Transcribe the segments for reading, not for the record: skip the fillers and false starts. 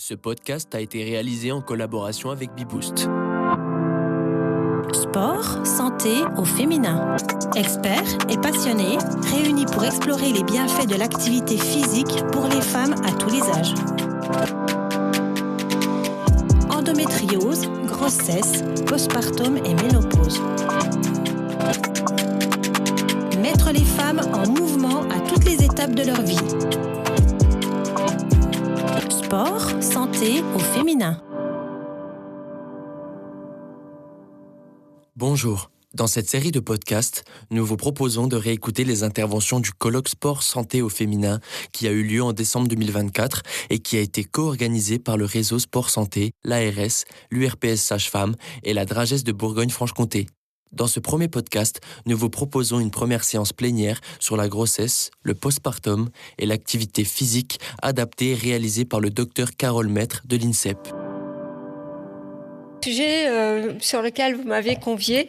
Ce podcast a été réalisé en collaboration avec Beboost. Sport, santé au féminin. Experts et passionnés réunis pour explorer les bienfaits de l'activité physique pour les femmes à tous les âges. Endométriose, grossesse, postpartum et ménopause. Mettre les femmes en mouvement à toutes les étapes de leur vie. Sport, santé au féminin. Bonjour. Dans cette série de podcasts, nous vous proposons de réécouter les interventions du colloque Sport Santé au féminin qui a eu lieu en décembre 2024 et qui a été co-organisé par le réseau Sport Santé, l'ARS, l'URPS Sage-Femme et la Dragesse de Bourgogne-Franche-Comté. Dans ce premier podcast, nous vous proposons une première séance plénière sur la grossesse, le postpartum et l'activité physique adaptée réalisée par le docteur Carole Maître de l'INSEP. Sujet sur lequel vous m'avez convié.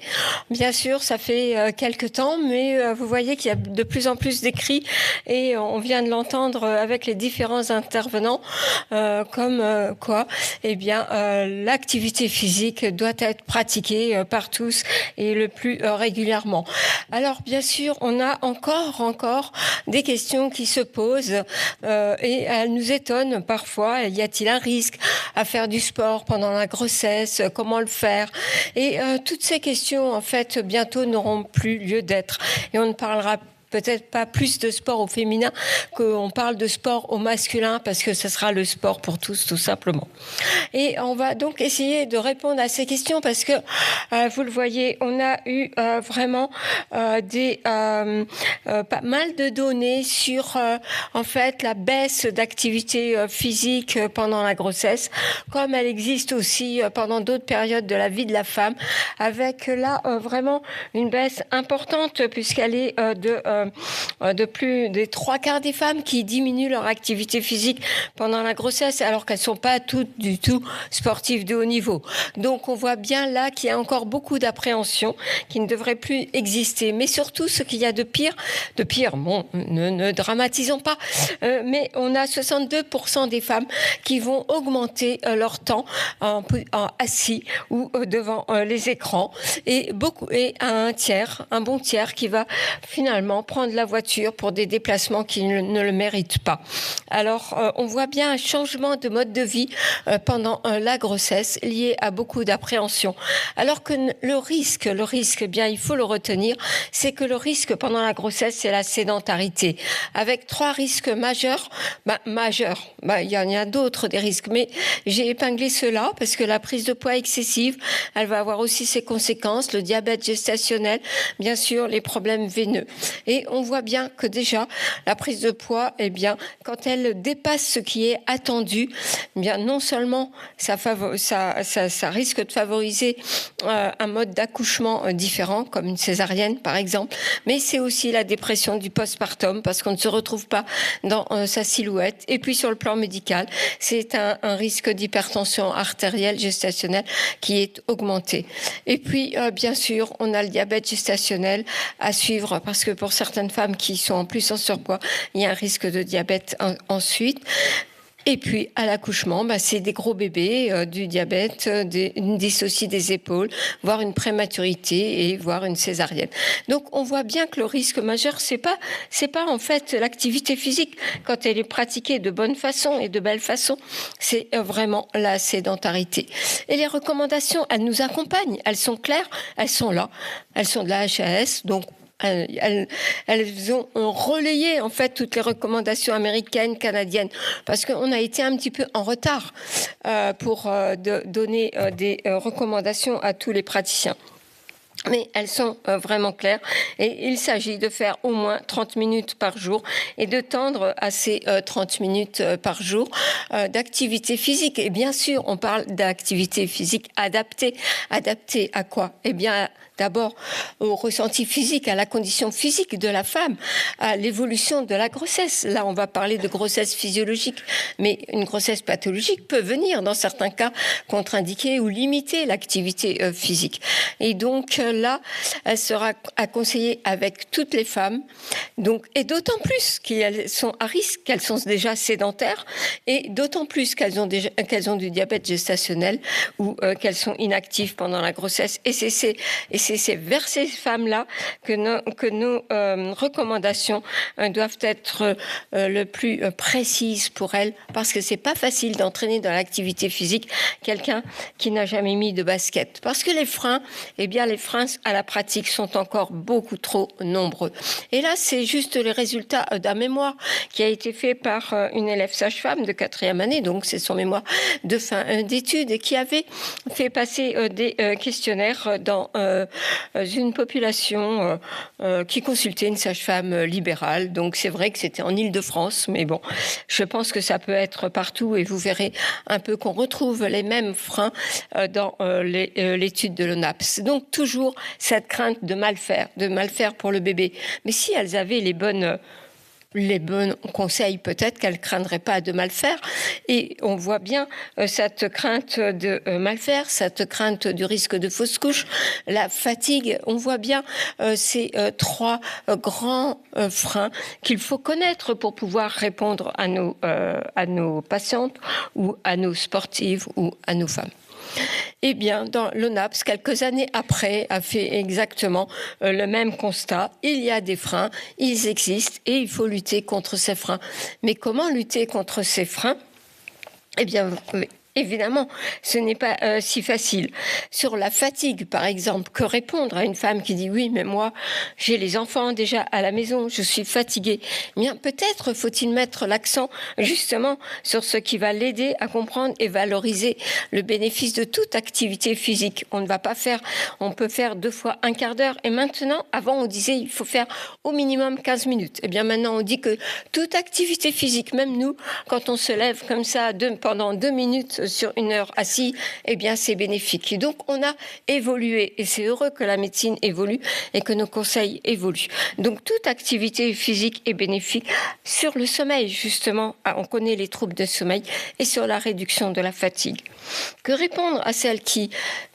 Bien sûr, ça fait quelque temps, mais vous voyez qu'il y a de plus en plus d'écrits et on vient de l'entendre avec les différents intervenants, comme quoi, l'activité physique doit être pratiquée par tous et le plus régulièrement. Alors, bien sûr, on a encore des questions qui se posent et elles nous étonnent parfois. Y a-t-il un risque à faire du sport pendant la grossesse? Comment le faire? Et toutes ces questions, en fait, bientôt n'auront plus lieu d'être. Et on ne parlera peut-être pas plus de sport au féminin qu'on parle de sport au masculin, parce que ce sera le sport pour tous, tout simplement. Et on va donc essayer de répondre à ces questions, parce que, vous le voyez, on a eu vraiment pas mal de données sur, en fait, la baisse d'activité physique pendant la grossesse, comme elle existe aussi pendant d'autres périodes de la vie de la femme, avec là, vraiment une baisse importante, puisqu'elle est de plus des 3/4 des femmes qui diminuent leur activité physique pendant la grossesse, alors qu'elles ne sont pas toutes du tout sportives de haut niveau. Donc on voit bien là qu'il y a encore beaucoup d'appréhension qui ne devrait plus exister. Mais surtout, ce qu'il y a de pire, bon, ne dramatisons pas, mais on a 62% des femmes qui vont augmenter leur temps en assis ou devant les écrans, et un bon tiers qui va finalement prendre la voiture pour des déplacements qui ne le méritent pas. Alors, on voit bien un changement de mode de vie pendant la grossesse lié à beaucoup d'appréhension. Alors que le risque, bien, il faut le retenir, c'est que le risque pendant la grossesse, c'est la sédentarité. Avec 3 risques majeurs. Il y en a d'autres, des risques, mais j'ai épinglé ceux-là parce que la prise de poids excessive, elle va avoir aussi ses conséquences, le diabète gestationnel, bien sûr, les problèmes veineux. Et on voit bien que déjà, la prise de poids, quand elle dépasse ce qui est attendu, non seulement ça risque de favoriser un mode d'accouchement différent, comme une césarienne par exemple, mais c'est aussi la dépression du postpartum, parce qu'on ne se retrouve pas dans sa silhouette. Et puis sur le plan médical, c'est un risque d'hypertension artérielle gestationnelle qui est augmenté. Et puis, bien sûr, on a le diabète gestationnel à suivre, parce que pour certaines femmes qui sont en plus en surpoids, il y a un risque de diabète ensuite. Et puis, à l'accouchement, c'est des gros bébés, du diabète, une dyssocie des épaules, voire une prématurité et voire une césarienne. Donc, on voit bien que le risque majeur, c'est pas en fait l'activité physique quand elle est pratiquée de bonne façon et de belle façon. C'est vraiment la sédentarité. Et les recommandations, elles nous accompagnent, elles sont claires, elles sont là, elles sont de la HAS, donc elles ont relayé en fait toutes les recommandations américaines, canadiennes, parce qu'on a été un petit peu en retard pour donner des recommandations à tous les praticiens. Mais elles sont vraiment claires, et il s'agit de faire au moins 30 minutes par jour et de tendre à ces 30 minutes par jour d'activité physique. Et bien sûr, on parle d'activité physique adaptée. Adaptée à quoi? D'abord au ressenti physique, à la condition physique de la femme, à l'évolution de la grossesse. Là, on va parler de grossesse physiologique, mais une grossesse pathologique peut venir, dans certains cas, contre-indiquer ou limiter l'activité physique. Et donc, là, elle sera à conseiller avec toutes les femmes. Donc, et d'autant plus qu'elles sont à risque, qu'elles sont déjà sédentaires, et d'autant plus qu'elles ont du diabète gestationnel ou qu'elles sont inactives pendant la grossesse. Et c'est vers ces femmes-là que nos recommandations doivent être le plus précises pour elles, parce que c'est pas facile d'entraîner dans l'activité physique quelqu'un qui n'a jamais mis de basket. Parce que les freins à la pratique sont encore beaucoup trop nombreux. Et là, c'est juste les résultats d'un mémoire qui a été fait par une élève sage-femme de 4e année, donc c'est son mémoire de fin d'études, et qui avait fait passer des questionnaires dans une population qui consultait une sage-femme libérale. Donc c'est vrai que c'était en Île-de-France, mais bon, je pense que ça peut être partout, et vous verrez un peu qu'on retrouve les mêmes freins dans l'étude de l'ONAPS. Donc toujours cette crainte de mal faire pour le bébé. Mais si elles avaient les bons conseils, peut-être qu'elles ne craindraient pas de mal faire. Et on voit bien cette crainte de mal faire, cette crainte du risque de fausse couche, la fatigue. On voit bien ces 3 grands freins qu'il faut connaître pour pouvoir répondre à nos patientes ou à nos sportives ou à nos femmes. Eh bien, dans l'ONAPS, quelques années après, a fait exactement le même constat. Il y a des freins, ils existent, et il faut lutter contre ces freins. Mais comment lutter contre ces freins ? Eh bien, évidemment, ce n'est pas si facile. Sur la fatigue, par exemple, que répondre à une femme qui dit « Oui, mais moi, j'ai les enfants déjà à la maison, je suis fatiguée ». Eh bien, peut-être faut-il mettre l'accent justement sur ce qui va l'aider à comprendre et valoriser le bénéfice de toute activité physique. On peut faire 2 fois un quart d'heure. Et maintenant, avant, on disait il faut faire au minimum 15 minutes. Eh bien, maintenant, on dit que toute activité physique, même nous, quand on se lève comme ça pendant 2 minutes sur 1 heure assis, eh bien, c'est bénéfique. Et donc, on a évolué. Et c'est heureux que la médecine évolue et que nos conseils évoluent. Donc, toute activité physique est bénéfique. Sur le sommeil, justement, on connaît les troubles de sommeil, et sur la réduction de la fatigue. Que répondre à celles qui,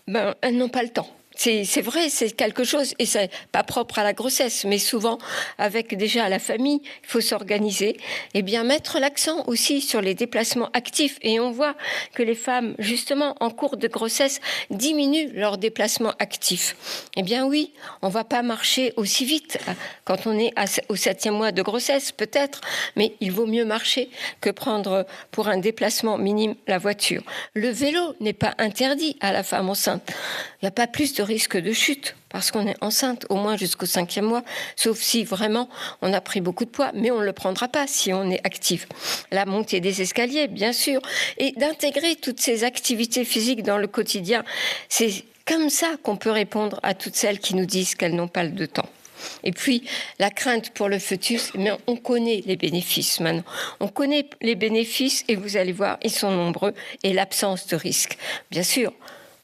elles n'ont pas le temps? C'est vrai, c'est quelque chose, et c'est pas propre à la grossesse, mais souvent avec déjà la famille, il faut s'organiser. Et bien mettre l'accent aussi sur les déplacements actifs. Et on voit que les femmes, justement, en cours de grossesse, diminuent leurs déplacements actifs. Eh bien oui, on va pas marcher aussi vite quand on est au 7e mois de grossesse, peut-être, mais il vaut mieux marcher que prendre pour un déplacement minime la voiture. Le vélo n'est pas interdit à la femme enceinte. Il n'y a pas plus de risque de chute parce qu'on est enceinte au moins jusqu'au 5e mois, sauf si vraiment on a pris beaucoup de poids, mais on ne le prendra pas si on est actif. La montée des escaliers, bien sûr, et d'intégrer toutes ces activités physiques dans le quotidien, c'est comme ça qu'on peut répondre à toutes celles qui nous disent qu'elles n'ont pas de temps. Et puis, la crainte pour le fœtus, mais on connaît les bénéfices maintenant. On connaît les bénéfices et vous allez voir, ils sont nombreux, et l'absence de risque. Bien sûr,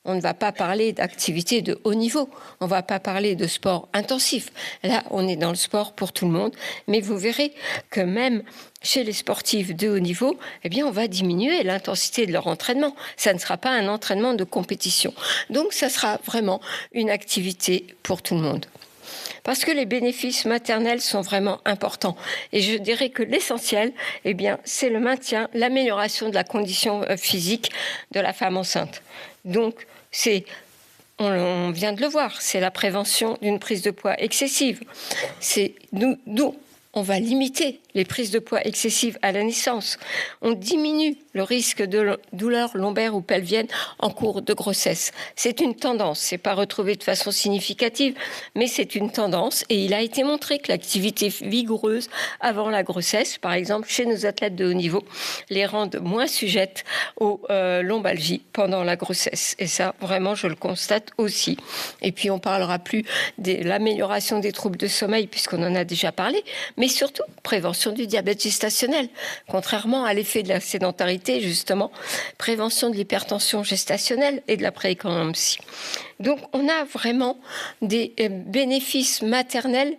on ne va pas parler d'activité de haut niveau, on ne va pas parler de sport intensif. Là, on est dans le sport pour tout le monde, mais vous verrez que même chez les sportifs de haut niveau, eh bien, on va diminuer l'intensité de leur entraînement. Ça ne sera pas un entraînement de compétition. Donc, ça sera vraiment une activité pour tout le monde. Parce que les bénéfices maternels sont vraiment importants. Et je dirais que l'essentiel, eh bien, c'est le maintien, l'amélioration de la condition physique de la femme enceinte. Donc, on vient de le voir, c'est la prévention d'une prise de poids excessive. C'est nous, on va limiter les prises de poids excessives à la naissance. On diminue le risque de douleurs lombaires ou pelviennes en cours de grossesse. C'est une tendance, c'est pas retrouvé de façon significative, mais c'est une tendance et il a été montré que l'activité vigoureuse avant la grossesse, par exemple chez nos athlètes de haut niveau, les rendent moins sujettes aux lombalgies pendant la grossesse. Et ça, vraiment, je le constate aussi. Et puis, on parlera plus de l'amélioration des troubles de sommeil puisqu'on en a déjà parlé, mais surtout prévention du diabète gestationnel. Contrairement à l'effet de la sédentarité, justement, prévention de l'hypertension gestationnelle et de la prééclampsie. Donc, on a vraiment des bénéfices maternels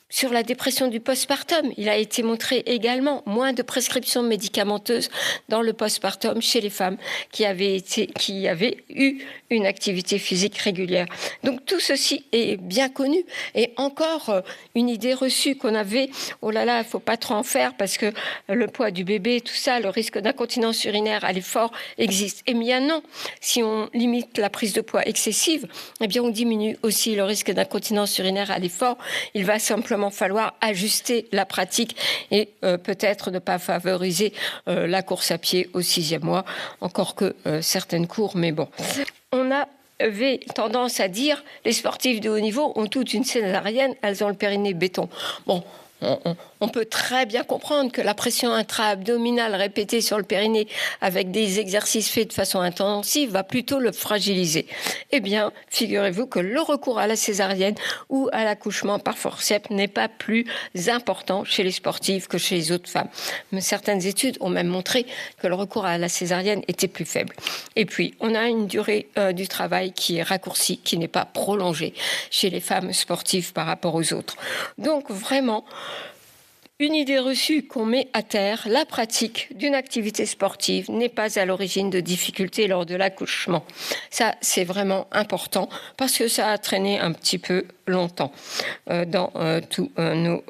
Sur la dépression du postpartum, il a été montré également moins de prescriptions médicamenteuses dans le postpartum chez les femmes qui avaient eu une activité physique régulière. Donc tout ceci est bien connu et encore une idée reçue qu'on avait, oh là là, il ne faut pas trop en faire parce que le poids du bébé, tout ça, le risque d'incontinence urinaire à l'effort existe. Eh bien non, si on limite la prise de poids excessive, eh bien on diminue aussi le risque d'incontinence urinaire à l'effort. Il va simplement falloir ajuster la pratique et peut-être ne pas favoriser la course à pied au 6e mois, encore que certaines courent, mais bon. On avait tendance à dire les sportifs de haut niveau ont toute une césarienne, elles ont le périnée béton. Bon, on peut très bien comprendre que la pression intra-abdominale répétée sur le périnée avec des exercices faits de façon intensive va plutôt le fragiliser. Eh bien, figurez-vous que le recours à la césarienne ou à l'accouchement par forceps n'est pas plus important chez les sportifs que chez les autres femmes. Mais certaines études ont même montré que le recours à la césarienne était plus faible. Et puis, on a une durée du travail qui est raccourcie, qui n'est pas prolongée chez les femmes sportives par rapport aux autres. Donc, vraiment, une idée reçue qu'on met à terre, la pratique d'une activité sportive n'est pas à l'origine de difficultés lors de l'accouchement. Ça, c'est vraiment important parce que ça a traîné un petit peu longtemps dans tous nos...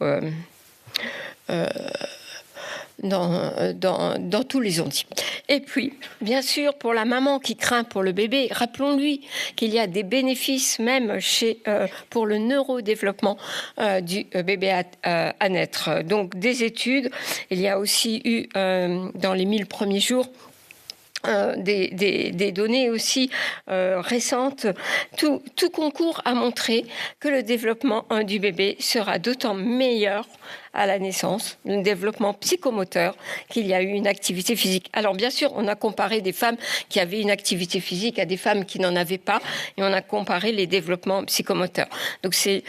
dans tous les ondits. Et puis, bien sûr, pour la maman qui craint pour le bébé, rappelons-lui qu'il y a des bénéfices même pour le neurodéveloppement du bébé à naître. Donc, des études, il y a aussi eu dans les 1000 premiers jours des données aussi récentes. Tout concourt à montrer que le développement du bébé sera d'autant meilleur à la naissance, le développement psychomoteur, qu'il y a eu une activité physique. Alors bien sûr, on a comparé des femmes qui avaient une activité physique à des femmes qui n'en avaient pas, et on a comparé les développements psychomoteurs. Donc c'est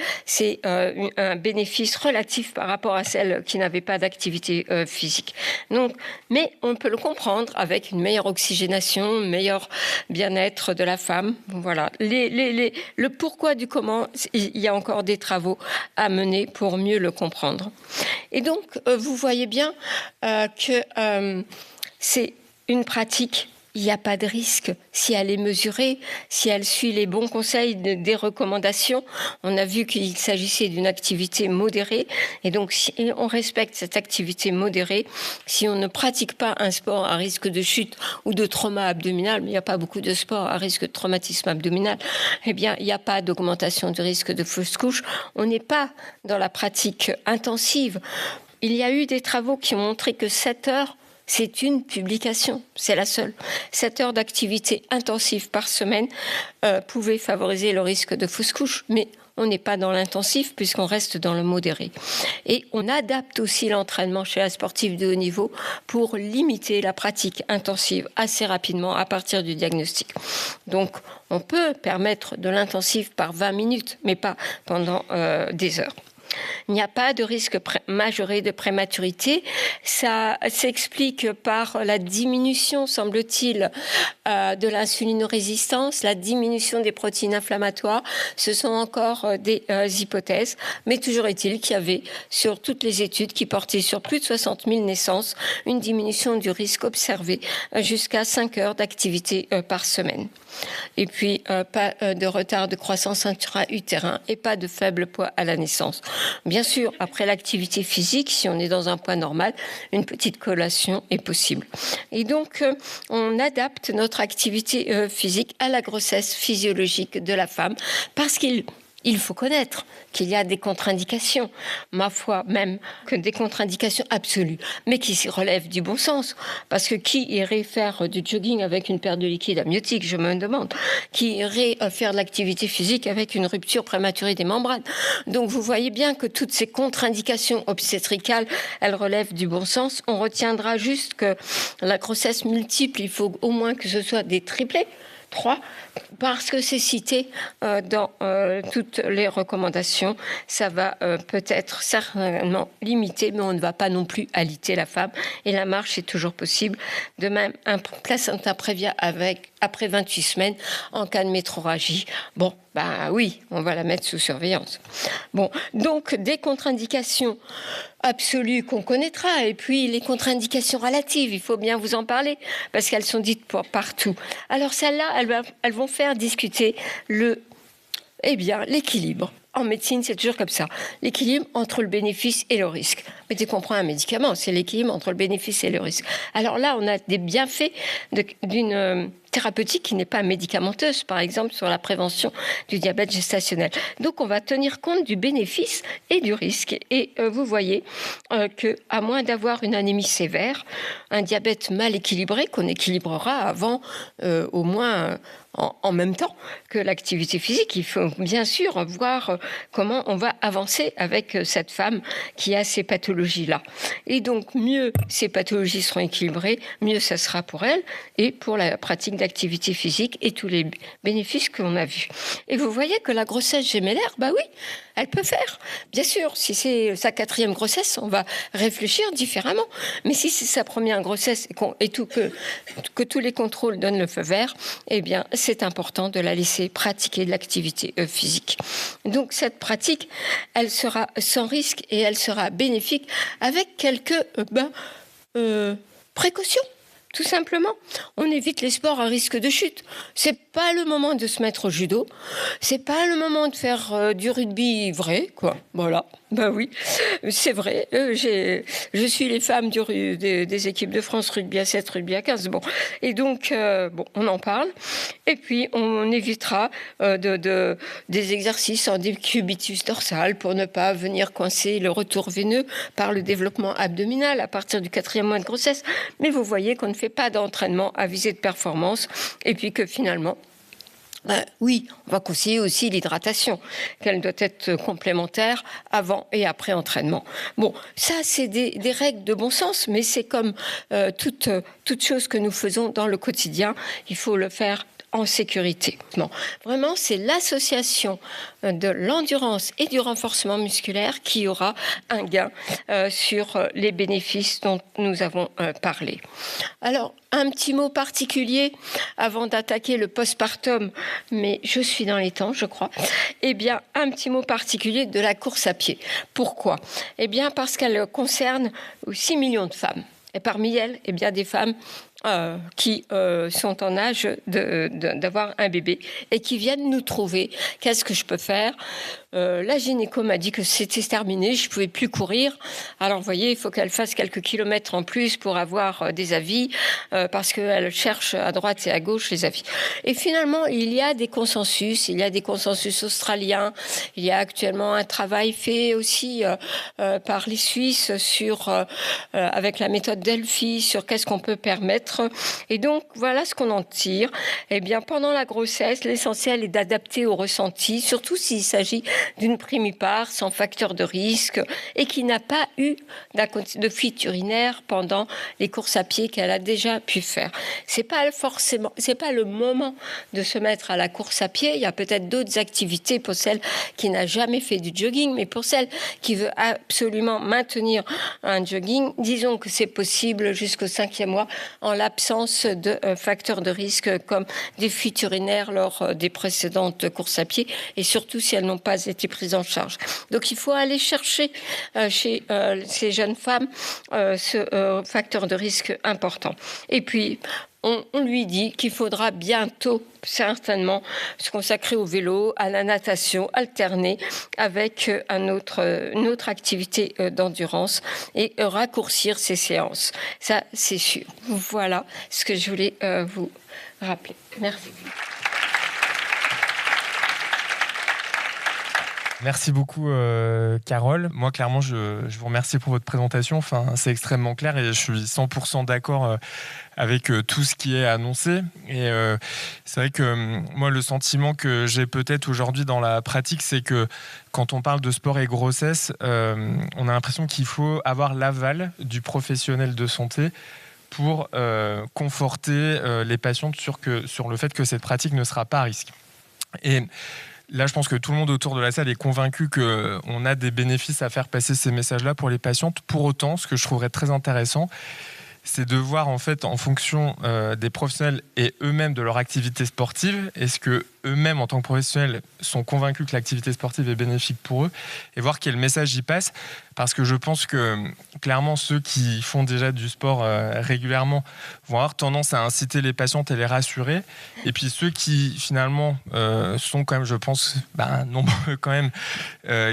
un bénéfice relatif par rapport à celles qui n'avaient pas d'activité physique. Donc, mais on peut le comprendre avec une meilleure oxygénation, un meilleur bien-être de la femme. Voilà. Le pourquoi du comment, il y a encore des travaux à mener pour mieux le comprendre. Et donc, vous voyez bien que c'est une pratique, il n'y a pas de risque si elle est mesurée, si elle suit les bons conseils des recommandations. On a vu qu'il s'agissait d'une activité modérée, et donc si on respecte cette activité modérée, si on ne pratique pas un sport à risque de chute ou de trauma abdominal, mais il n'y a pas beaucoup de sports à risque de traumatisme abdominal, eh bien, il n'y a pas d'augmentation du risque de fausse couche. On n'est pas dans la pratique intensive. Il y a eu des travaux qui ont montré que 7 heures, c'est une publication, c'est la seule. 7 heures d'activité intensive par semaine pouvaient favoriser le risque de fausse couche, mais on n'est pas dans l'intensif puisqu'on reste dans le modéré. Et on adapte aussi l'entraînement chez la sportive de haut niveau pour limiter la pratique intensive assez rapidement à partir du diagnostic. Donc, on peut permettre de l'intensif par 20 minutes, mais pas pendant des heures. Il n'y a pas de risque majoré de prématurité. Ça s'explique par la diminution, semble-t-il, de l'insulinorésistance, la diminution des protéines inflammatoires. Ce sont encore des hypothèses. Mais toujours est-il qu'il y avait, sur toutes les études qui portaient sur plus de 60 000 naissances, une diminution du risque observé jusqu'à 5 heures d'activité par semaine. Et puis, pas de retard de croissance intra-utérin et pas de faible poids à la naissance. Bien sûr, après l'activité physique, si on est dans un poids normal, une petite collation est possible. Et donc, on adapte notre activité physique à la grossesse physiologique de la femme parce il faut connaître qu'il y a des contre-indications, ma foi même que des contre-indications absolues, mais qui relèvent du bon sens. Parce que qui irait faire du jogging avec une perte de liquide amniotique, je me demande. Qui irait faire de l'activité physique avec une rupture prématurée des membranes. Donc vous voyez bien que toutes ces contre-indications obstétricales, elles relèvent du bon sens. On retiendra juste que la grossesse multiple, il faut au moins que ce soit des triplés. 3, parce que c'est cité dans toutes les recommandations. Ça va peut-être certainement limiter, mais on ne va pas non plus alité la femme. Et la marche est toujours possible. De même, un placenta prévia après 28 semaines en cas de métrorragie. Bon, oui, on va la mettre sous surveillance. Bon, donc des contre-indications absolues qu'on connaîtra, et puis les contre-indications relatives, il faut bien vous en parler, parce qu'elles sont dites partout. Alors celles-là, elles vont faire discuter l'équilibre. En médecine, c'est toujours comme ça. L'équilibre entre le bénéfice et le risque. Mais dès qu'on prend un médicament, c'est l'équilibre entre le bénéfice et le risque. Alors là, on a des bienfaits d'une thérapeutique qui n'est pas médicamenteuse, par exemple sur la prévention du diabète gestationnel. Donc, on va tenir compte du bénéfice et du risque. Et vous voyez qu'à moins d'avoir une anémie sévère, un diabète mal équilibré, qu'on équilibrera avant au moins en même temps que l'activité physique, il faut bien sûr voir comment on va avancer avec cette femme qui a ces pathologies-là. Et donc, mieux ces pathologies seront équilibrées, mieux ça sera pour elle et pour la pratique d'activité physique et tous les bénéfices qu'on a vus. Et vous voyez que la grossesse gémellaire, oui, elle peut faire. Bien sûr, si c'est sa 4e grossesse, on va réfléchir différemment. Mais si c'est sa première grossesse et que tous les contrôles donnent le feu vert, eh bien, c'est important de la laisser pratiquer de l'activité physique. Donc, cette pratique, elle sera sans risque et elle sera bénéfique avec quelques précautions. Tout simplement, on évite les sports à risque de chute. C'est pas le moment de se mettre au judo. C'est pas le moment de faire du rugby vrai, quoi. Voilà. Oui, c'est vrai. Je suis les femmes des équipes de France rugby à 7, rugby à 15. Bon. Et donc, on en parle. Et puis, on évitera des exercices en décubitus dorsal pour ne pas venir coincer le retour veineux par le développement abdominal à partir du 4e mois de grossesse. Mais vous voyez qu'on ne fait pas d'entraînement à visée de performance et puis que finalement, oui, on va conseiller aussi l'hydratation, qu'elle doit être complémentaire avant et après entraînement. Bon, ça, c'est des règles de bon sens, mais c'est comme toute chose que nous faisons dans le quotidien. Il faut le faire en sécurité. Non, vraiment, c'est l'association de l'endurance et du renforcement musculaire qui aura un gain sur les bénéfices dont nous avons parlé. Alors, un petit mot particulier avant d'attaquer le postpartum, mais je suis dans les temps, je crois. Eh bien, un petit mot particulier de la course à pied. Pourquoi ? Eh bien, parce qu'elle concerne 6 millions de femmes. Et parmi elles, eh bien, des femmes qui sont en âge d'avoir un bébé et qui viennent nous trouver. Qu'est-ce que je peux faire ? La gynéco m'a dit que c'était terminé, je ne pouvais plus courir. Alors, vous voyez, il faut qu'elle fasse quelques kilomètres en plus pour avoir des avis, parce qu'elle cherche à droite et à gauche les avis. Et finalement, il y a des consensus australiens. Il y a actuellement un travail fait aussi par les Suisses avec la méthode Delphi sur qu'est-ce qu'on peut permettre. Et donc, voilà ce qu'on en tire. Eh bien, pendant la grossesse, l'essentiel est d'adapter au ressenti, surtout s'il s'agit d'une primipare sans facteur de risque et qui n'a pas eu de fuite urinaire pendant les courses à pied qu'elle a déjà pu faire. C'est pas le moment de se mettre à la course à pied. Il y a peut-être d'autres activités pour celle qui n'a jamais fait du jogging, mais pour celle qui veut absolument maintenir un jogging, disons que c'est possible jusqu'au 5e mois en l'absence de facteurs de risque comme des fuites urinaires lors des précédentes courses à pied et surtout si elles n'ont pas été prises en charge. Donc il faut aller chercher chez ces jeunes femmes ce facteur de risque important. Et puis, on lui dit qu'il faudra bientôt, certainement, se consacrer au vélo, à la natation, alterner avec une autre activité d'endurance et raccourcir ses séances. Ça, c'est sûr. Voilà ce que je voulais vous rappeler. Merci. Merci beaucoup, Carole. Moi, clairement, je vous remercie pour votre présentation. Enfin, c'est extrêmement clair et je suis 100% d'accord avec tout ce qui est annoncé. Et c'est vrai que moi, le sentiment que j'ai peut-être aujourd'hui dans la pratique, c'est que quand on parle de sport et grossesse, on a l'impression qu'il faut avoir l'aval du professionnel de santé pour conforter les patientes sur le fait que cette pratique ne sera pas à risque. Et là, je pense que tout le monde autour de la salle est convaincu qu'on a des bénéfices à faire passer ces messages-là pour les patientes. Pour autant, ce que je trouverais très intéressant, c'est de voir en fait en fonction des professionnels et eux-mêmes de leur activité sportive, est-ce que eux-mêmes en tant que professionnels sont convaincus que l'activité sportive est bénéfique pour eux, et voir quel message y passe, parce que je pense que clairement ceux qui font déjà du sport régulièrement vont avoir tendance à inciter les patientes et les rassurer, et puis ceux qui finalement sont quand même, je pense, nombreux quand même,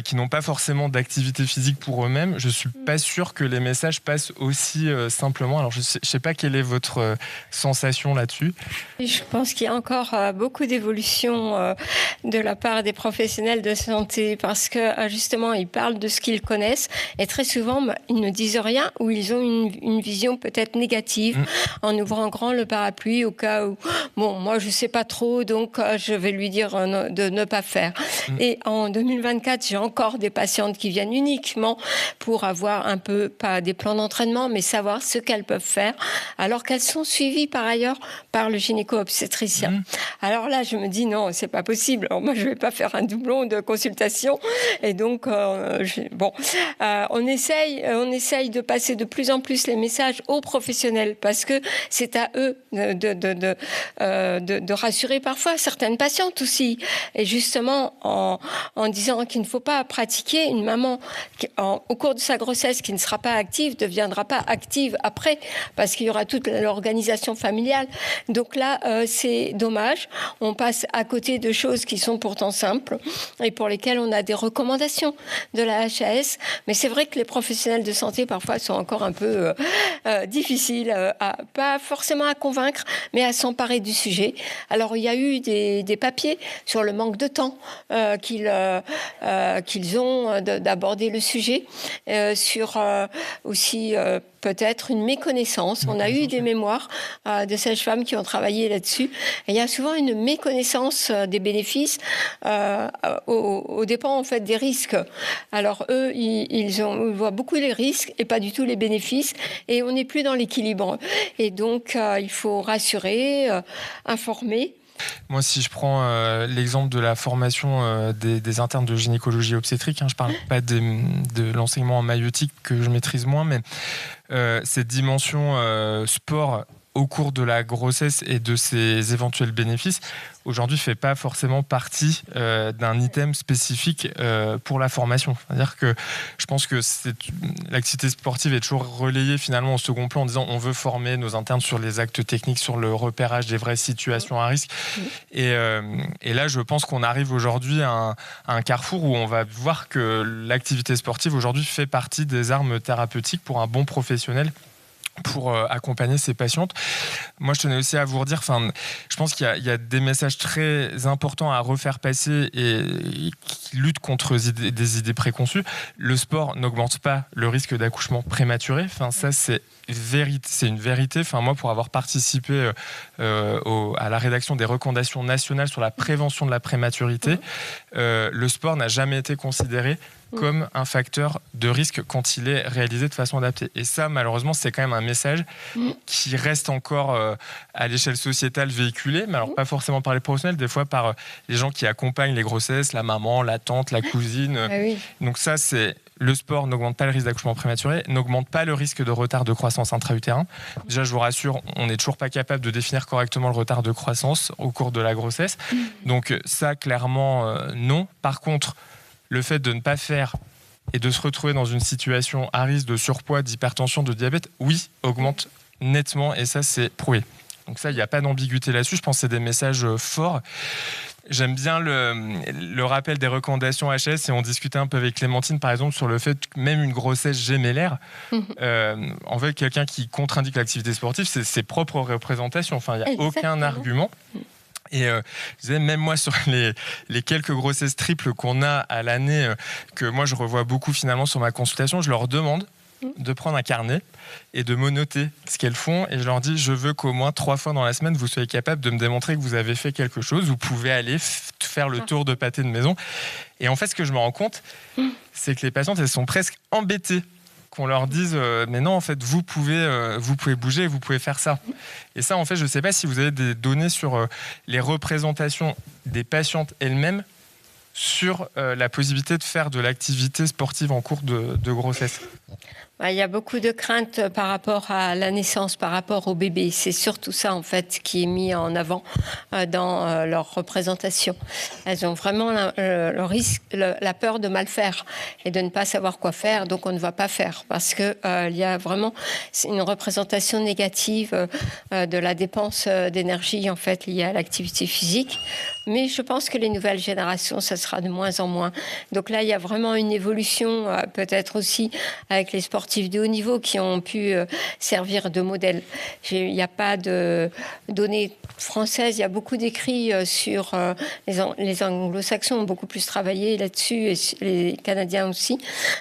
qui n'ont pas forcément d'activité physique pour eux-mêmes, je suis pas sûr que les messages passent aussi simplement. Alors je sais pas quelle est votre sensation là-dessus. Je pense qu'il y a encore beaucoup d'évolution de la part des professionnels de santé, parce que justement ils parlent de ce qu'ils connaissent et très souvent ils ne disent rien, ou ils ont une vision peut-être négative en ouvrant grand le parapluie au cas où moi je sais pas trop, donc je vais lui dire de ne pas faire. Et en 2024 j'ai encore des patientes qui viennent uniquement pour avoir un peu, pas des plans d'entraînement, mais savoir ce qu'elles peuvent faire, alors qu'elles sont suivies par ailleurs par le gynéco-obstétricien. Alors là je me dis non, c'est pas possible. Alors moi, je vais pas faire un doublon de consultation. Et donc, on essaye de passer de plus en plus les messages aux professionnels, parce que c'est à eux de rassurer parfois certaines patientes aussi. Et justement, en disant qu'il ne faut pas pratiquer, une maman au cours de sa grossesse qui ne sera pas active ne deviendra pas active après, parce qu'il y aura toute l'organisation familiale. Donc là, c'est dommage. On passe à côté de choses qui sont pourtant simples et pour lesquelles on a des recommandations de la HAS. Mais c'est vrai que les professionnels de santé parfois sont encore un peu difficiles, pas forcément à convaincre, mais à s'emparer du sujet. Alors il y a eu des papiers sur le manque de temps qu'ils ont d'aborder le sujet, sur aussi peut-être une méconnaissance. On a eu des mémoires de sages-femmes qui ont travaillé là-dessus. Et il y a souvent une méconnaissance des bénéfices aux dépens en fait des risques. Alors eux, ils voient beaucoup les risques et pas du tout les bénéfices, et on n'est plus dans l'équilibre. Et donc il faut rassurer, informer. Moi, si je prends l'exemple de la formation des internes de gynécologie obstétrique, je ne parle pas de l'enseignement en maïeutique que je maîtrise moins, mais cette dimension sport au cours de la grossesse et de ses éventuels bénéfices, aujourd'hui, ne fait pas forcément partie d'un item spécifique pour la formation. C'est-à-dire que je pense que l'activité sportive est toujours relayée finalement au second plan en disant on veut former nos internes sur les actes techniques, sur le repérage des vraies situations à risque. Et là, je pense qu'on arrive aujourd'hui à un carrefour où on va voir que l'activité sportive aujourd'hui fait partie des armes thérapeutiques pour un bon professionnel pour accompagner ces patientes. Moi, je tenais aussi à vous redire, je pense qu'il y a des messages très importants à refaire passer et qui luttent contre des idées préconçues. Le sport n'augmente pas le risque d'accouchement prématuré. Ça, c'est une vérité. Moi, pour avoir participé à la rédaction des recommandations nationales sur la prévention de la prématurité, le sport n'a jamais été considéré comme un facteur de risque quand il est réalisé de façon adaptée. Et ça, malheureusement, c'est quand même un message qui reste encore à l'échelle sociétale véhiculé, mais alors pas forcément par les professionnels, des fois par les gens qui accompagnent les grossesses, la maman, la tante, la cousine. Donc ça, c'est... Le sport n'augmente pas le risque d'accouchement prématuré, n'augmente pas le risque de retard de croissance intra-utérin. Déjà, je vous rassure, on n'est toujours pas capable de définir correctement le retard de croissance au cours de la grossesse. Donc ça, clairement, non. Par contre, le fait de ne pas faire et de se retrouver dans une situation à risque de surpoids, d'hypertension, de diabète, oui, augmente nettement, et ça, c'est prouvé. Donc ça, il n'y a pas d'ambiguïté là-dessus. Je pense que c'est des messages forts. J'aime bien le rappel des recommandations HS, et on discutait un peu avec Clémentine, par exemple, sur le fait que même une grossesse gémellaire, en fait, quelqu'un qui contre-indique l'activité sportive, c'est ses propres représentations. Il n'y a aucun argument. Et je disais, même moi, sur les quelques grossesses triples qu'on a à l'année, que moi je revois beaucoup finalement sur ma consultation, je leur demande de prendre un carnet et de me noter ce qu'elles font, et je leur dis, je veux qu'au moins 3 fois dans la semaine vous soyez capable de me démontrer que vous avez fait quelque chose, vous pouvez aller faire le tour de pâté de maison. Et en fait, ce que je me rends compte, c'est que les patientes, elles sont presque embêtées qu'on leur dise mais non, en fait, vous pouvez bouger, vous pouvez faire ça. Et ça, en fait, je ne sais pas si vous avez des données sur les représentations des patientes elles-mêmes sur la possibilité de faire de l'activité sportive en cours de grossesse. Il y a beaucoup de craintes par rapport à la naissance, par rapport au bébé. C'est surtout ça, en fait, qui est mis en avant dans leur représentation. Elles ont vraiment le risque, la peur de mal faire et de ne pas savoir quoi faire, donc on ne va pas faire. Parce qu'il y a vraiment une représentation négative de la dépense d'énergie, en fait, liée à l'activité physique. Mais je pense que les nouvelles générations, ça sera de moins en moins. Donc là, il y a vraiment une évolution, peut-être aussi avec les sportifs de haut niveau qui ont pu servir de modèle. Il n'y a pas de données françaises. Il y a beaucoup d'écrits sur... les anglo-saxons ont beaucoup plus travaillé là-dessus, et les Canadiens aussi.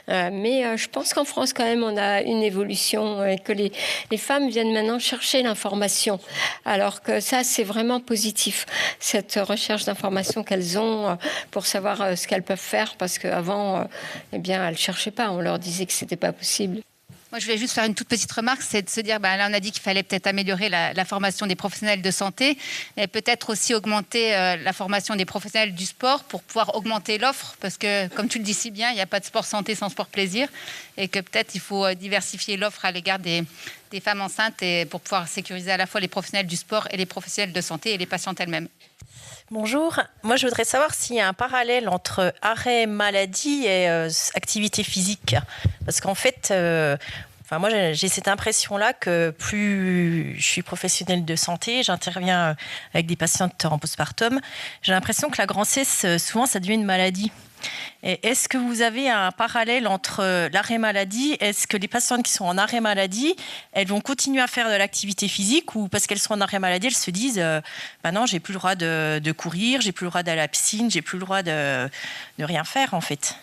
Mais je pense qu'en France, quand même, on a une évolution et que les femmes viennent maintenant chercher l'information. Alors que ça, c'est vraiment positif, cette recherche d'informations qu'elles ont pour savoir ce qu'elles peuvent faire, parce qu'avant, elles ne cherchaient pas. On leur disait que ce n'était pas possible. Moi, je voulais juste faire une toute petite remarque, c'est de se dire, là, on a dit qu'il fallait peut-être améliorer la formation des professionnels de santé, mais peut-être aussi augmenter la formation des professionnels du sport pour pouvoir augmenter l'offre, parce que, comme tu le dis si bien, il n'y a pas de sport santé sans sport plaisir, et que peut-être il faut diversifier l'offre à l'égard des femmes enceintes et pour pouvoir sécuriser à la fois les professionnels du sport et les professionnels de santé et les patientes elles-mêmes. Bonjour, moi je voudrais savoir s'il y a un parallèle entre arrêt maladie et activité physique. Parce qu'en fait, moi j'ai cette impression-là que plus je suis professionnelle de santé, j'interviens avec des patientes en postpartum, j'ai l'impression que la grossesse, souvent ça devient une maladie. Et est-ce que vous avez un parallèle entre l'arrêt maladie? Est-ce que les patientes qui sont en arrêt maladie, elles vont continuer à faire de l'activité physique, ou parce qu'elles sont en arrêt maladie, elles se disent non, j'ai plus le droit de courir, j'ai plus le droit d'aller à la piscine, j'ai plus le droit de rien faire en fait?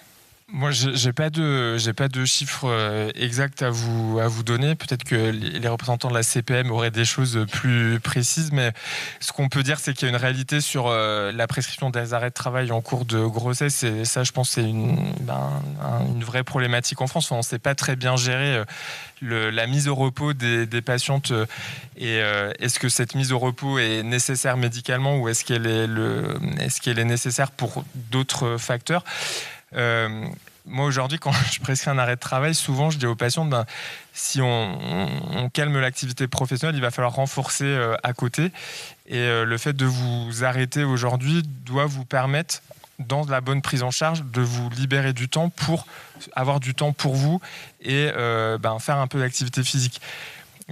Moi, j'ai pas de chiffres exacts à vous donner. Peut-être que les représentants de la CPM auraient des choses plus précises, mais ce qu'on peut dire, c'est qu'il y a une réalité sur la prescription des arrêts de travail en cours de grossesse, et ça, je pense, c'est une vraie problématique en France. Enfin, on ne sait pas très bien gérer la mise au repos des patientes, et est-ce que cette mise au repos est nécessaire médicalement, ou est-ce qu'elle est nécessaire pour d'autres facteurs? Moi aujourd'hui, quand je prescris un arrêt de travail, souvent je dis aux patients, si on calme l'activité professionnelle, il va falloir renforcer à côté, et le fait de vous arrêter aujourd'hui doit vous permettre, dans la bonne prise en charge, de vous libérer du temps pour avoir du temps pour vous et faire un peu d'activité physique.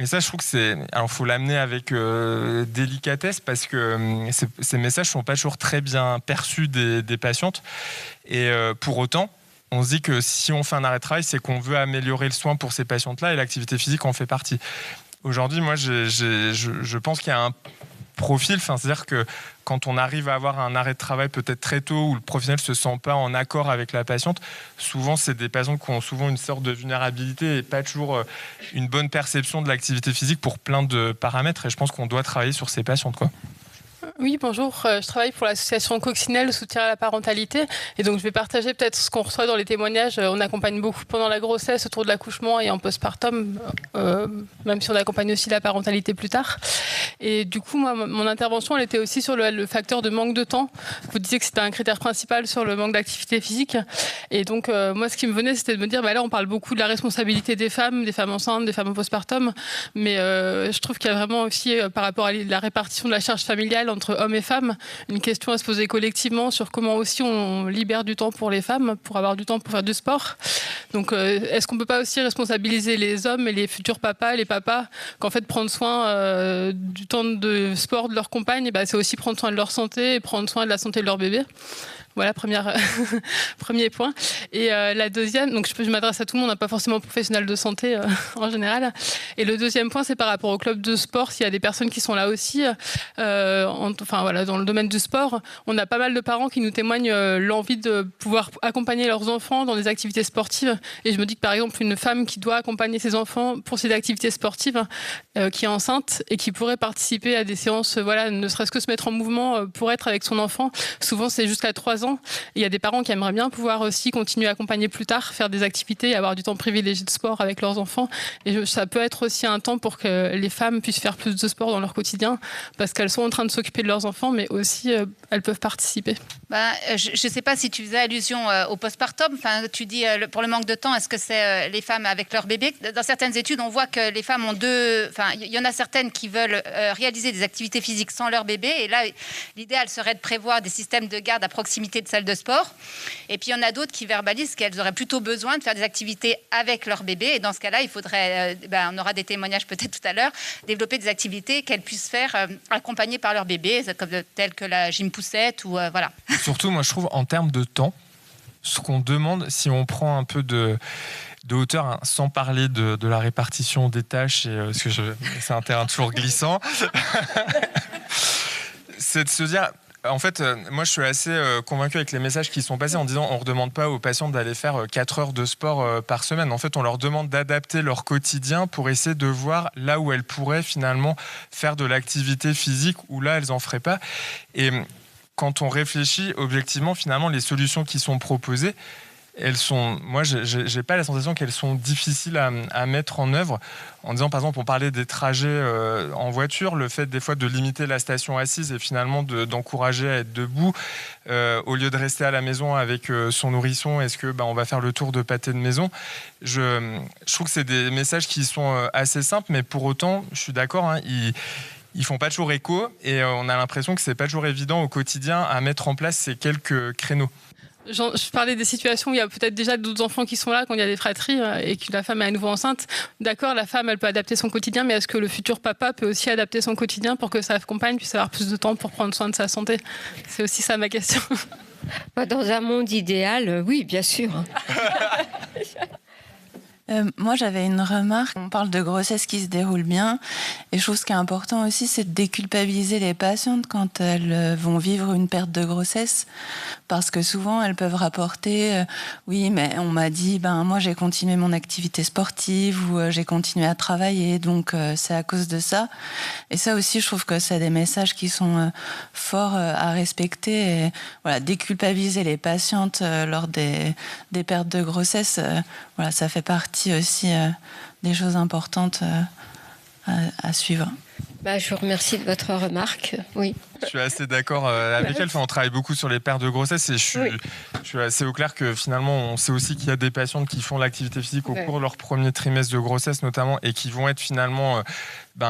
Et ça, je trouve que alors, faut l'amener avec délicatesse, parce que ces messages ne sont pas toujours très bien perçus des patientes. Et pour autant, on se dit que si on fait un arrêt de travail, c'est qu'on veut améliorer le soin pour ces patientes-là, et l'activité physique en fait partie. Aujourd'hui, moi, je pense qu'il y a un profil, c'est-à-dire que quand on arrive à avoir un arrêt de travail peut-être très tôt, où le professionnel ne se sent pas en accord avec la patiente, souvent c'est des patientes qui ont souvent une sorte de vulnérabilité et pas toujours une bonne perception de l'activité physique pour plein de paramètres, et je pense qu'on doit travailler sur ces patientes, quoi. Oui, bonjour. Je travaille pour l'association Coccinelle, soutien à la parentalité. Et donc, je vais partager peut-être ce qu'on reçoit dans les témoignages. On accompagne beaucoup pendant la grossesse, autour de l'accouchement et en postpartum, même si on accompagne aussi la parentalité plus tard. Et du coup, moi, mon intervention, elle était aussi sur le facteur de manque de temps. Vous disiez que c'était un critère principal sur le manque d'activité physique. Et donc, moi, ce qui me venait, c'était de me dire, là, on parle beaucoup de la responsabilité des femmes enceintes, des femmes en postpartum. Mais je trouve qu'il y a vraiment aussi, par rapport à la répartition de la charge familiale entre hommes et femmes, une question à se poser collectivement sur comment aussi on libère du temps pour les femmes, pour avoir du temps pour faire du sport. Donc, est-ce qu'on ne peut pas aussi responsabiliser les hommes et les futurs papas, les papas, qu'en fait, prendre soin du temps de sport de leur compagne, c'est aussi prendre soin de leur santé et prendre soin de la santé de leur bébé? Voilà, premier point. Et la deuxième, donc je m'adresse à tout le monde, pas forcément professionnel de santé en général. Et le deuxième point, c'est par rapport au club de sport. S'il y a des personnes qui sont là aussi, dans le domaine du sport, on a pas mal de parents qui nous témoignent l'envie de pouvoir accompagner leurs enfants dans des activités sportives. Et je me dis que par exemple, une femme qui doit accompagner ses enfants pour ces activités sportives, qui est enceinte et qui pourrait participer à des séances, ne serait-ce que se mettre en mouvement pour être avec son enfant. Souvent, c'est jusqu'à 3 ans ans. Il y a des parents qui aimeraient bien pouvoir aussi continuer à accompagner plus tard, faire des activités, avoir du temps privilégié de sport avec leurs enfants. Et ça peut être aussi un temps pour que les femmes puissent faire plus de sport dans leur quotidien, parce qu'elles sont en train de s'occuper de leurs enfants, mais aussi elles peuvent participer. Je ne sais pas si tu faisais allusion au postpartum. Enfin, tu dis pour le manque de temps, est-ce que c'est les femmes avec leur bébé? Dans certaines études, on voit que les femmes ont il y en a certaines qui veulent réaliser des activités physiques sans leur bébé. Et là, l'idéal serait de prévoir des systèmes de garde à proximité de salles de sport. Et puis, il y en a d'autres qui verbalisent qu'elles auraient plutôt besoin de faire des activités avec leur bébé. Et dans ce cas-là, il faudrait, on aura des témoignages peut-être tout à l'heure, développer des activités qu'elles puissent faire accompagnées par leur bébé, telles que la gym poussette ou voilà. Surtout, moi, je trouve, en termes de temps, ce qu'on demande, si on prend un peu de hauteur, hein, sans parler de la répartition des tâches, parce que c'est un terrain toujours glissant, c'est de se dire... En fait, moi, je suis assez convaincu avec les messages qui sont passés en disant on ne redemande pas aux patients d'aller faire 4 heures de sport par semaine. En fait, on leur demande d'adapter leur quotidien pour essayer de voir là où elles pourraient finalement faire de l'activité physique ou là, elles n'en feraient pas. Et quand on réfléchit objectivement, finalement, les solutions qui sont proposées, moi, j'ai pas la sensation qu'elles sont difficiles à mettre en œuvre. En disant, par exemple, on parlait des trajets en voiture, le fait des fois de limiter la station assise et finalement d'encourager à être debout, au lieu de rester à la maison avec son nourrisson, est-ce que on va faire le tour de pâté de maison? Je trouve que c'est des messages qui sont assez simples, mais pour autant, je suis d'accord, hein, ils font pas toujours écho et on a l'impression que c'est pas toujours évident au quotidien à mettre en place ces quelques créneaux. Je parlais des situations où il y a peut-être déjà d'autres enfants qui sont là quand il y a des fratries et que la femme est à nouveau enceinte. D'accord, la femme, elle peut adapter son quotidien, mais est-ce que le futur papa peut aussi adapter son quotidien pour que sa compagne puisse avoir plus de temps pour prendre soin de sa santé? C'est aussi ça ma question. Dans un monde idéal, oui, bien sûr. Moi, j'avais une remarque. On parle de grossesse qui se déroule bien. Et je trouve ce qui est important aussi, c'est de déculpabiliser les patientes quand elles vont vivre une perte de grossesse. Parce que souvent, elles peuvent rapporter oui, mais on m'a dit, moi, j'ai continué mon activité sportive ou j'ai continué à travailler. Donc, c'est à cause de ça. Et ça aussi, je trouve que c'est des messages qui sont forts à respecter. Et, voilà, déculpabiliser les patientes lors des pertes de grossesse, voilà, ça fait partie aussi des choses importantes à suivre. Je vous remercie de votre remarque. Oui. Je suis assez d'accord avec elle. Enfin, on travaille beaucoup sur les pertes de grossesse et je suis assez au clair que finalement, on sait aussi qu'il y a des patientes qui font l'activité physique au cours de leur premier trimestre de grossesse notamment et qui vont être finalement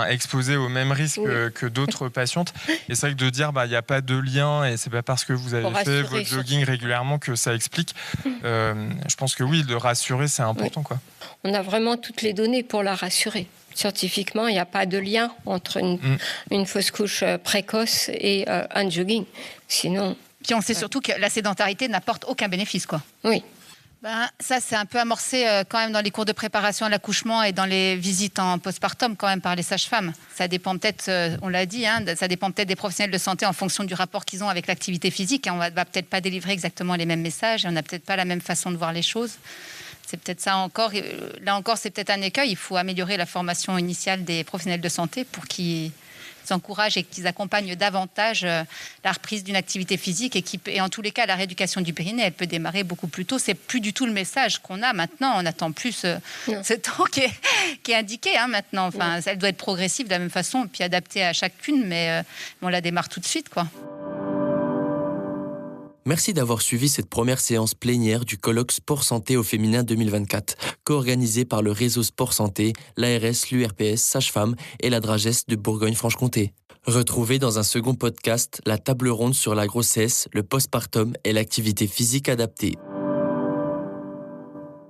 exposées au même risque que d'autres patientes. Et c'est vrai que de dire il n'y a pas de lien et c'est pas parce que vous avez fait votre jogging régulièrement que ça explique. Je pense que oui, de rassurer, c'est important. Quoi. On a vraiment toutes les données pour la rassurer. Scientifiquement, il n'y a pas de lien entre une fausse couche précoce et un jogging. Sinon. Puis on sait surtout que la sédentarité n'apporte aucun bénéfice, quoi. Oui. Ça, c'est un peu amorcé quand même dans les cours de préparation à l'accouchement et dans les visites en postpartum quand même par les sages-femmes. Ça dépend peut-être, on l'a dit, ça dépend peut-être des professionnels de santé en fonction du rapport qu'ils ont avec l'activité physique. On va peut-être pas délivrer exactement les mêmes messages et on n'a peut-être pas la même façon de voir les choses. C'est peut-être ça encore. Là encore, c'est peut-être un écueil. Il faut améliorer la formation initiale des professionnels de santé pour qu'ils encouragent et qu'ils accompagnent davantage la reprise d'une activité physique et en tous les cas, la rééducation du périnée, elle peut démarrer beaucoup plus tôt. C'est plus du tout le message qu'on a maintenant. On attend plus ce temps qui est indiqué maintenant. Enfin, elle doit être progressive de la même façon et puis adaptée à chacune, mais on la démarre tout de suite, quoi. Merci d'avoir suivi cette première séance plénière du colloque Sport Santé au féminin 2024, co-organisé par le réseau Sport Santé, l'ARS, l'URPS, Sage-Femme et la Dragesse de Bourgogne-Franche-Comté. Retrouvez dans un second podcast la table ronde sur la grossesse, le postpartum et l'activité physique adaptée.